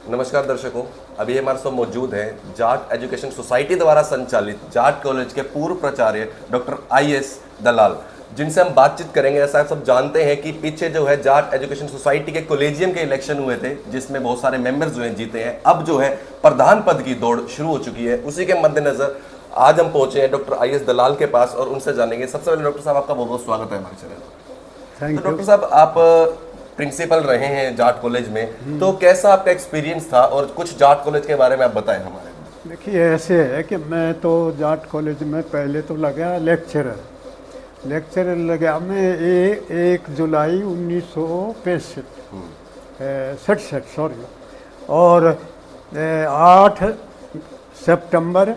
नमस्कार दर्शकों, अभी हमारे साथ मौजूद हैं जाट एजुकेशन सोसाइटी द्वारा संचालित जाट कॉलेज के पूर्व प्राचार्य डॉक्टर आई.एस. दलाल, जिनसे हम बातचीत करेंगे। ऐसा आप सब जानते हैं कि पीछे जो है जाट एजुकेशन सोसाइटी के कॉलेजियम के इलेक्शन हुए थे, जिसमें बहुत सारे मेंबर्स जो हैं जीते हैं। अब जो है प्रधान पद की दौड़ शुरू हो चुकी है। उसी के मद्देनजर आज हम पहुंचे हैं डॉक्टर आई.एस. दलाल के पास और उनसे जानेंगे। सबसे पहले डॉक्टर साहब, आपका बहुत बहुत स्वागत है हमारे चैनल पर। थैंक तो यू। डॉक्टर साहब, आप प्रिंसिपल रहे हैं जाट कॉलेज में, तो कैसा आपका एक्सपीरियंस था और कुछ जाट कॉलेज के बारे में आप बताएं हमारे। देखिए, ऐसे है कि मैं तो जाट कॉलेज में पहले तो लगा लेक्चरर लगा मैं 1 जुलाई 1967 सॉरी, और 8 सितंबर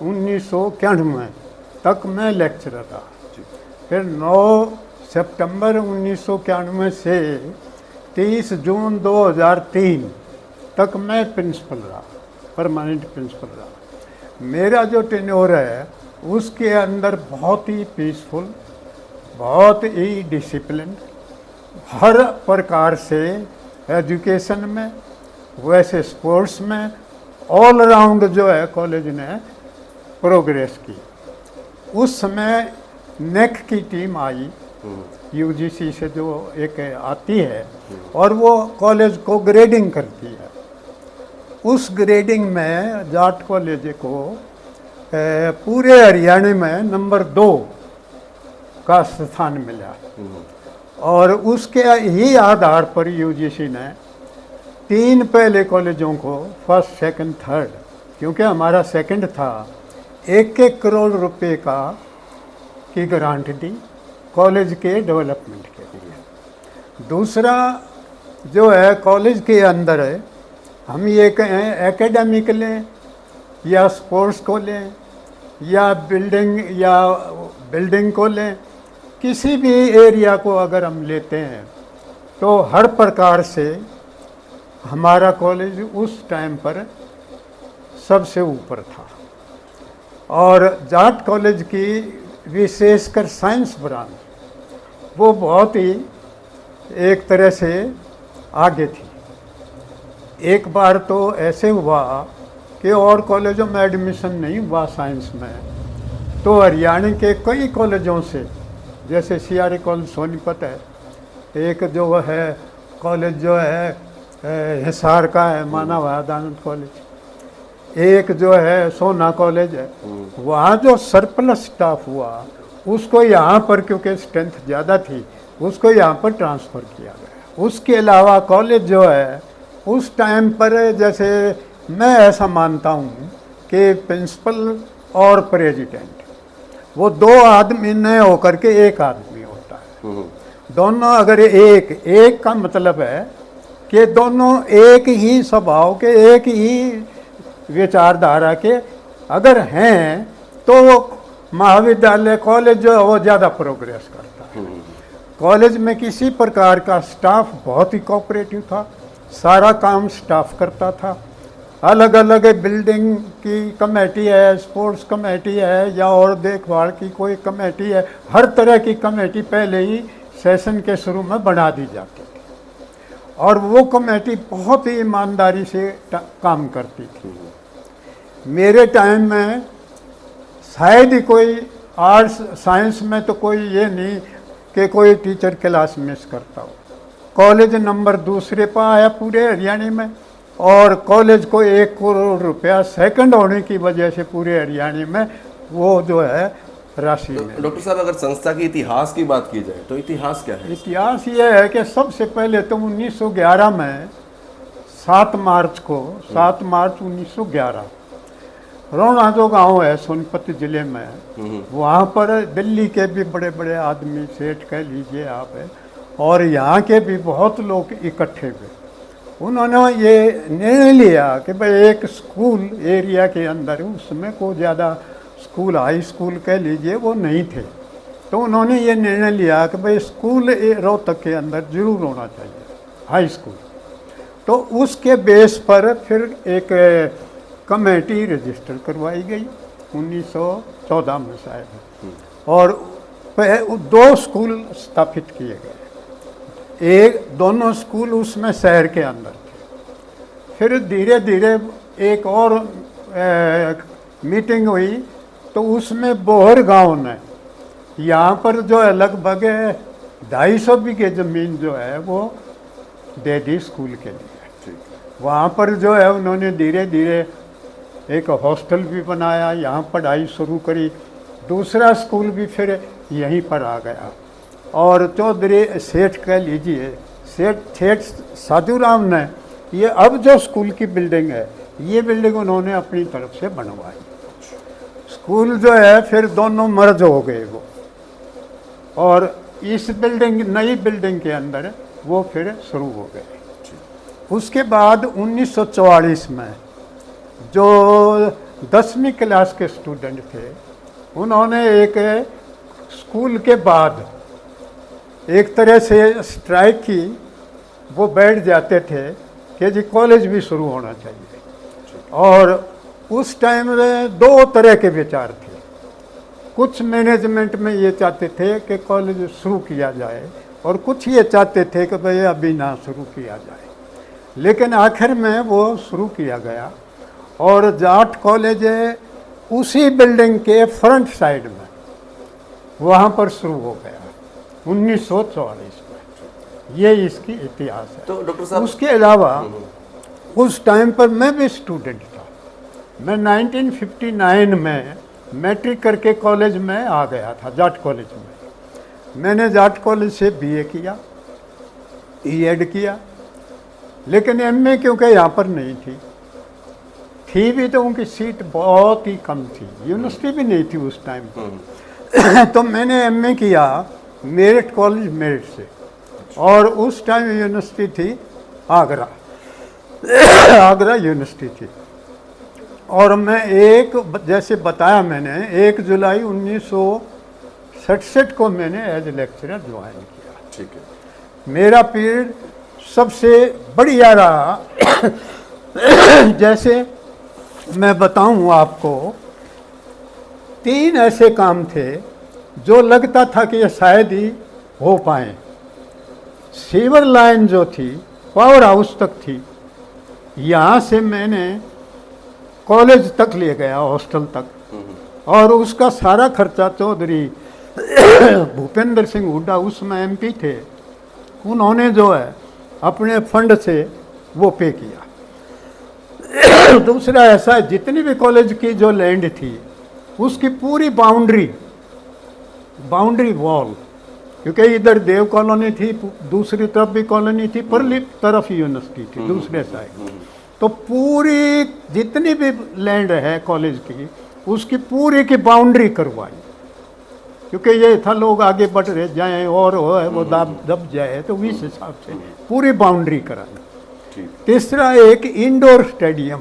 1991 तक मैं लेक्चरर रहा। फिर 9 सितंबर 1991 से 30 जून 2003 तक मैं प्रिंसिपल रहा, परमानेंट प्रिंसिपल रहा। मेरा जो टेन्योर है उसके अंदर बहुत ही पीसफुल, बहुत ही डिसिप्लिन, हर प्रकार से एजुकेशन में वैसे स्पोर्ट्स में ऑल राउंड जो है कॉलेज ने प्रोग्रेस की। उस समय नेक की टीम आई, यूजीसी से जो एक आती है और वो कॉलेज को ग्रेडिंग करती है। उस ग्रेडिंग में जाट कॉलेज को पूरे हरियाणा में नंबर 2 का स्थान मिला, और उसके ही आधार पर यूजीसी ने 3 पहले कॉलेजों को फर्स्ट, सेकंड, थर्ड, क्योंकि हमारा सेकंड था, 1-1 करोड़ रुपए की ग्रांट दी कॉलेज के डेवलपमेंट के लिए। दूसरा जो है कॉलेज के अंदर है, हम ये कहें एकेडमिक लें या स्पोर्ट्स को लें या बिल्डिंग को लें, किसी भी एरिया को अगर हम लेते हैं तो हर प्रकार से हमारा कॉलेज उस टाइम पर सबसे ऊपर था। और जाट कॉलेज की विशेषकर साइंस ब्रांच वो बहुत ही एक तरह से आगे थी। एक बार तो ऐसे हुआ कि और कॉलेजों में एडमिशन नहीं हुआ साइंस में, तो हरियाणा के कई कॉलेजों से, जैसे सीआरए कॉलेज सोनीपत है, एक जो है कॉलेज जो है हिसार का है मानव आदानंद कॉलेज, एक जो है सोना कॉलेज है, वहाँ जो सरप्लस स्टाफ हुआ उसको यहाँ पर, क्योंकि स्ट्रेंथ ज़्यादा थी, उसको यहाँ पर ट्रांसफ़र किया गया। उसके अलावा कॉलेज जो है उस टाइम पर, जैसे मैं ऐसा मानता हूँ कि प्रिंसिपल और प्रेसिडेंट वो 2 आदमी न होकर के 1 आदमी होता है। दोनों अगर एक का मतलब है कि दोनों एक ही स्वभाव के, एक ही विचारधारा के अगर हैं तो महाविद्यालय कॉलेज जो है वो ज़्यादा प्रोग्रेस करता है। कॉलेज में किसी प्रकार का स्टाफ बहुत ही कोऑपरेटिव था, सारा काम स्टाफ करता था। अलग अलग बिल्डिंग की कमेटी है, स्पोर्ट्स कमेटी है, या और देखभाल की कोई कमेटी है, हर तरह की कमेटी पहले ही सेशन के शुरू में बना दी जाती थी, और वो कमेटी बहुत ही ईमानदारी से काम करती थी। मेरे टाइम में शायद ही कोई आर्ट्स साइंस में तो कोई ये नहीं कि कोई टीचर क्लास मिस करता हो। कॉलेज नंबर 2 पर आया पूरे हरियाणा में, और कॉलेज को 1 करोड़ रुपया सेकंड होने की वजह से पूरे हरियाणा में वो जो है राशि में। डॉक्टर साहब, अगर संस्था के इतिहास की बात की जाए तो इतिहास क्या है? इतिहास ये है कि सबसे पहले तो 1911 में 7 मार्च 1911 रोना जो गांव है सोनीपत जिले में, वहाँ पर दिल्ली के भी बड़े बड़े आदमी, सेठ कह लीजिए आप है, और यहाँ के भी बहुत लोग इकट्ठे हुए। उन्होंने ये निर्णय लिया कि भाई एक स्कूल एरिया के अंदर, उसमें कोई ज़्यादा स्कूल, हाई स्कूल कह लीजिए, वो नहीं थे, तो उन्होंने ये निर्णय लिया कि भाई स्कूल रोहतक के अंदर जरूर होना चाहिए, हाई स्कूल। तो उसके बेस पर फिर एक कमेटी रजिस्टर करवाई गई 1914 में शायद, और 2 स्कूल स्थापित किए गए। दोनों स्कूल उसमें शहर के अंदर थे। फिर धीरे धीरे एक और मीटिंग हुई, तो उसमें बोहर गांव ने यहाँ पर जो है लगभग 250 बीघे ज़मीन जो है वो दे दी स्कूल के लिए। वहाँ पर जो है उन्होंने धीरे धीरे एक हॉस्टल भी बनाया, यहाँ पढ़ाई शुरू करी, दूसरा स्कूल भी फिर यहीं पर आ गया। और चौधरी सेठ कह लीजिए, सेठ साधु राम ने ये अब जो स्कूल की बिल्डिंग है, ये बिल्डिंग उन्होंने अपनी तरफ से बनवाई। स्कूल जो है फिर दोनों मर्ज हो गए वो, और इस बिल्डिंग, नई बिल्डिंग के अंदर वो फिर शुरू हो गए। उसके बाद 1944 में जो 10वीं क्लास के स्टूडेंट थे, उन्होंने एक स्कूल के बाद एक तरह से स्ट्राइक की। वो बैठ जाते थे कि जी कॉलेज भी शुरू होना चाहिए। और उस टाइम में दो तरह के विचार थे। कुछ मैनेजमेंट में ये चाहते थे कि कॉलेज शुरू किया जाए, और कुछ ये चाहते थे कि भाई अभी ना शुरू किया जाए। लेकिन आखिर में वो शुरू किया गया, और जाट कॉलेज उसी बिल्डिंग के फ्रंट साइड में वहाँ पर शुरू हो गया 1944 में। ये इसकी इतिहास है। तो डॉक्टर साहब, उसके अलावा उस टाइम पर मैं भी स्टूडेंट था। मैं 1959 में मैट्रिक करके कॉलेज में आ गया था, जाट कॉलेज में। मैंने जाट कॉलेज से बीए किया, ईएड किया, लेकिन एमए क्योंकि यहाँ पर नहीं थी भी, तो उनकी सीट बहुत ही कम थी, यूनिवर्सिटी भी नहीं थी उस टाइम पर। तो मैंने एमए किया मेरिट कॉलेज मेरिट से, और उस टाइम यूनिवर्सिटी थी आगरा, आगरा यूनिवर्सिटी थी। और मैं जैसे बताया मैंने, 1 जुलाई 1967 को मैंने एज लेक्चरर ज्वाइन किया। ठीक है। मेरा पीरियड सबसे बढ़िया रहा। जैसे मैं बताऊं आपको, 3 ऐसे काम थे जो लगता था कि ये शायद ही हो पाए। सीवर लाइन जो थी पावर हाउस तक थी, यहाँ से मैंने कॉलेज तक ले गया, हॉस्टल तक, और उसका सारा खर्चा चौधरी भूपेंद्र सिंह हुड्डा उसमें एमपी थे, उन्होंने जो है अपने फंड से वो पे किया। दूसरा ऐसा है, जितनी भी कॉलेज की जो लैंड थी उसकी पूरी बाउंड्री वॉल, क्योंकि इधर देव कॉलोनी थी, दूसरी तरफ भी कॉलोनी थी, परली तरफ यूनिवर्सिटी थी दूसरे साइड। तो पूरी जितनी भी लैंड है कॉलेज की, उसकी पूरी की बाउंड्री करवाई, क्योंकि ये था लोग आगे बढ़ रहे जाएं और वो दब जाए, तो इस हिसाब से पूरी बाउंड्री कराई। तीसरा एक इंडोर स्टेडियम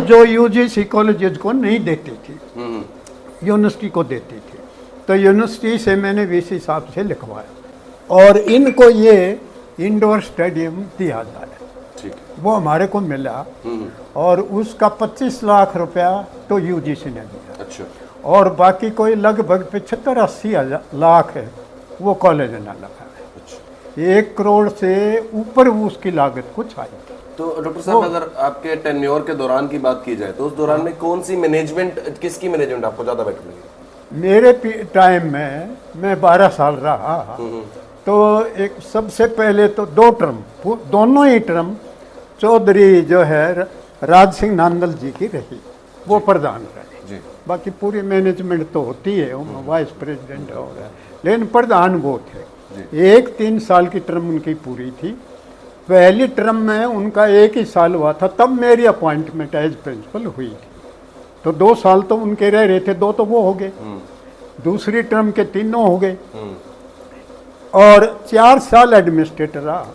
जो यूजीसी कॉलेजेस को नहीं देती थी, यूनिवर्सिटी को देती थी, तो यूनिवर्सिटी से मैंने इस हिसाब से लिखवाया, और इनको ये इंडोर स्टेडियम दिया जाए। वो हमारे को मिला, और उसका 25 लाख रुपया तो यूजीसी ने दिया। अच्छा। और बाकी कोई लगभग 75-80 लाख है वो कॉलेज ने लगा है। 1 करोड़ से ऊपर उसकी लागत कुछ आई। तो डॉक्टर साहब, अगर आपके टेन्योर के दौरान की बात की जाए, तो उस दौरान में कौन सी मैनेजमेंट, किसकी मैनेजमेंट आपको ज़्यादा बेटर लगी? मेरे टाइम में मैं 12 साल रहा, तो एक सबसे पहले तो 2 टर्म, दोनों ही टर्म चौधरी जो है राज सिंह नांदल जी की रही, वो प्रधान रहे। बाकी पूरी मैनेजमेंट तो होती है, वाइस प्रेसिडेंट हो रहा है, लेकिन प्रधान वो थे। 3 साल की टर्म उनकी पूरी थी। पहली टर्म में उनका 1 ही साल हुआ था, तब मेरी अपॉइंटमेंट एज प्रिंसिपल हुई थी। तो 2 साल तो उनके रह रहे थे, 2 तो वो हो गए, दूसरी टर्म के 3 हो गए, और 4 साल एडमिनिस्ट्रेटर रहा।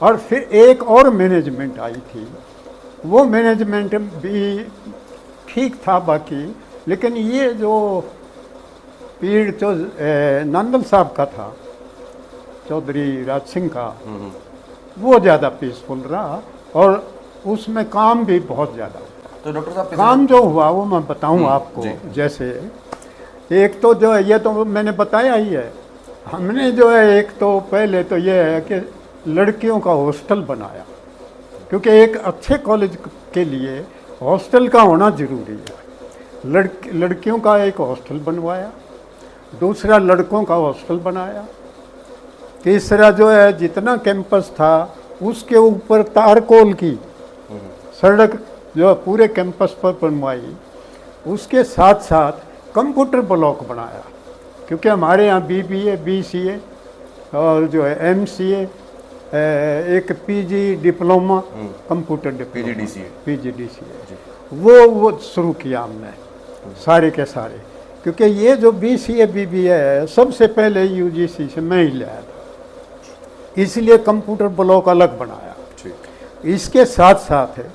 और फिर एक और मैनेजमेंट आई थी, वो मैनेजमेंट भी ठीक था बाकी, लेकिन ये जो पीरियड जो नंदल साहब का था, चौधरी राज सिंह का, वो ज़्यादा पीसफुल रहा, और उसमें काम भी बहुत ज़्यादा। तो डॉक्टर साहब, काम जो हुआ वो मैं बताऊं आपको। जैसे एक तो जो है, ये तो मैंने बताया ही है, हमने जो है, एक तो पहले तो ये है कि लड़कियों का हॉस्टल बनाया, क्योंकि एक अच्छे कॉलेज के लिए हॉस्टल का होना ज़रूरी है। लड़कियों का एक हॉस्टल बनवाया, दूसरा लड़कों का हॉस्टल बनाया, तीसरा जो है जितना कैंपस था उसके ऊपर तारकोल की सड़क जो है पूरे कैंपस पर बनवाई। उसके साथ साथ कंप्यूटर ब्लॉक बनाया, क्योंकि हमारे यहाँ BBA BCA और जो है MCA, एक PG diploma computer diploma PGDCA वो शुरू किया हमने सारे के सारे, क्योंकि ये जो BCA BBA है सबसे पहले UGC से मैं ही लाया था, इसलिए कंप्यूटर ब्लॉक अलग बनाया। इसके साथ साथ है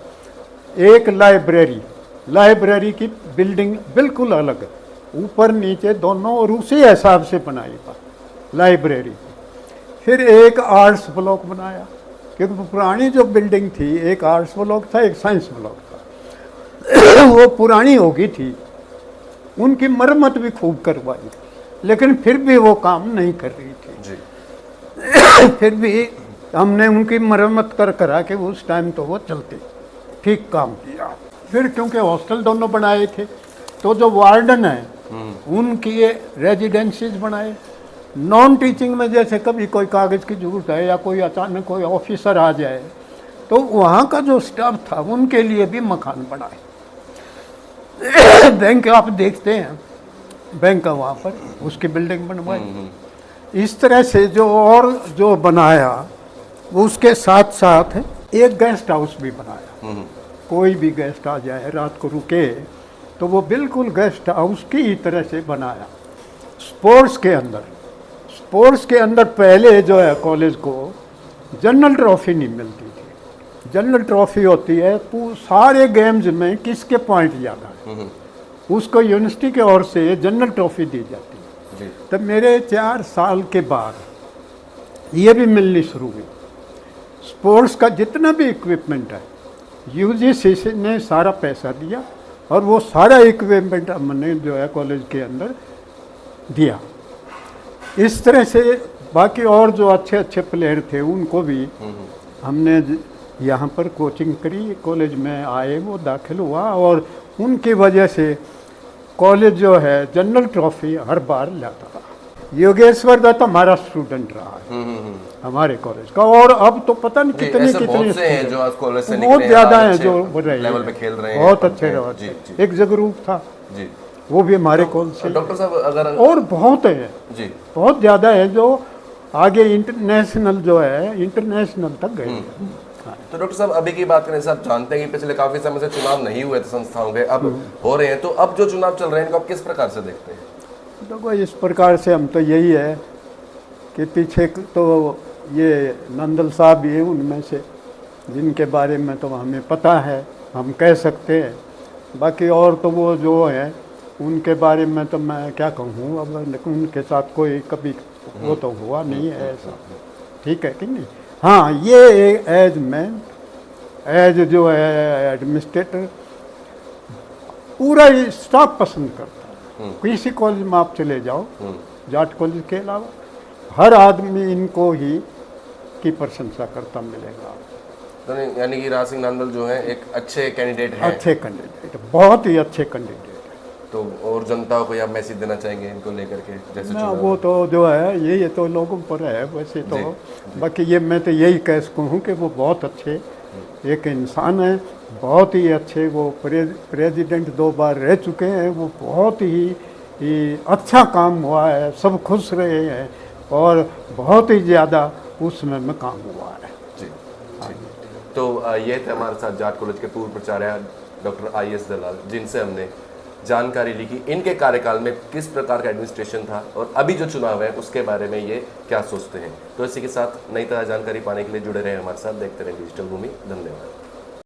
एक लाइब्रेरी की बिल्डिंग बिल्कुल अलग है, ऊपर नीचे दोनों, और उसी हिसाब से बनाई था लाइब्रेरी। फिर एक आर्ट्स ब्लॉक बनाया, क्योंकि पुरानी जो बिल्डिंग थी एक आर्ट्स ब्लॉक था एक साइंस ब्लॉक था वो पुरानी हो गई थी, उनकी मरम्मत भी खूब करवाई, लेकिन फिर भी वो काम नहीं कर रही थी फिर भी हमने उनकी मरम्मत करा के उस टाइम तो वो चलती ठीक काम किया। फिर क्योंकि हॉस्टल दोनों बनाए थे तो जो वार्डन है उनकी रेजिडेंसीज बनाए। नॉन टीचिंग में जैसे कभी कोई कागज़ की ज़रूरत है या कोई अचानक कोई ऑफिसर आ जाए तो वहाँ का जो स्टाफ था उनके लिए भी मकान बनाए। बैंक आप देखते हैं, बैंक का वहाँ पर उसकी बिल्डिंग बनवाई। इस तरह से जो बनाया उसके साथ साथ एक गेस्ट हाउस भी बनाया। कोई भी गेस्ट आ जाए रात को रुके तो वो बिल्कुल गेस्ट हाउस की तरह से बनाया। स्पोर्ट्स के अंदर पहले जो है कॉलेज को जनरल ट्रॉफी नहीं मिलती थी। जनरल ट्रॉफी होती है तो सारे गेम्स में किसके पॉइंट ज़्यादा है उसको यूनिवर्सिटी की ओर से जनरल ट्रॉफी दी जाती है। तब मेरे 4 साल के बाद ये भी मिलनी शुरू हुई। स्पोर्ट्स का जितना भी इक्विपमेंट है UGC ने सारा पैसा दिया और वो सारा इक्विपमेंट हमने जो है कॉलेज के अंदर दिया। इस तरह से बाकी और जो अच्छे अच्छे प्लेयर थे उनको भी हमने यहाँ पर कोचिंग करी, कॉलेज में आए, वो दाखिल हुआ और उनकी वजह से कॉलेज जो है जनरल ट्रॉफी हर बार लाता था। योगेश्वर दत्त हमारा स्टूडेंट रहा है हमारे कॉलेज का, और अब तो पता नहीं कितने हैं जो कॉलेज से बहुत ज़्यादा हैं जो लेवल पे खेल रहे हैं, बहुत अच्छे रहे। एक जगरूप था जी, वो भी हमारे कॉलेज से। डॉक्टर साहब अगर और बहुत है जी, बहुत ज़्यादा है जो आगे इंटरनेशनल तक गए। तो डॉक्टर साहब अभी की बात करें, साहब जानते हैं कि पिछले काफी समय से चुनाव नहीं हुए थे संस्थाओं के, अब हो रहे हैं, तो अब जो चुनाव चल रहे हैं इनको आप किस प्रकार से देखते हैं? देखो इस प्रकार से हम तो यही है कि पीछे तो ये नंदल साहब भी हैं उनमें से जिनके बारे में तो हमें पता है, हम कह सकते हैं। बाकी और तो वो जो है उनके बारे में तो मैं क्या कहूँ अब, लेकिन उनके साथ कोई कभी वो तो हुआ नहीं है ऐसा, ठीक है कि नहीं। हाँ, ये एज जो है एडमिनिस्ट्रेटर पूरा ही स्टाफ पसंद करता है। किसी कॉलेज में आप चले जाओ, जाट कॉलेज के अलावा हर आदमी इनको ही की प्रशंसा करता मिलेगा। तो यानी कि राज सिंह नांदल जो है एक अच्छे कैंडिडेट हैं, अच्छे कैंडिडेट, बहुत ही अच्छे कैंडिडेट। तो और जनता को आप मैसेज देना चाहेंगे इनको लेकर के? जैसे ना वो तो जो है ये तो लोगों पर है वैसे तो जी। बाकी ये मैं तो यही कह सकूँ कि वो बहुत अच्छे एक इंसान है, बहुत ही अच्छे। वो प्रेसिडेंट 2 बार रह चुके हैं, वो बहुत ही अच्छा काम हुआ है, सब खुश रहे हैं और बहुत ही ज़्यादा उस समय में काम हुआ है जी, जी। तो ये थे हमारे साथ जाट कॉलेज के पूर्व प्राचार्य डॉक्टर IS दलाल, जिनसे हमने जानकारी ली कि इनके कार्यकाल में किस प्रकार का एडमिनिस्ट्रेशन था और अभी जो चुनाव है उसके बारे में ये क्या सोचते हैं। तो इसी के साथ नई तरह जानकारी पाने के लिए जुड़े रहे हमारे साथ, देखते रहें डिजिटल भूमि। धन्यवाद।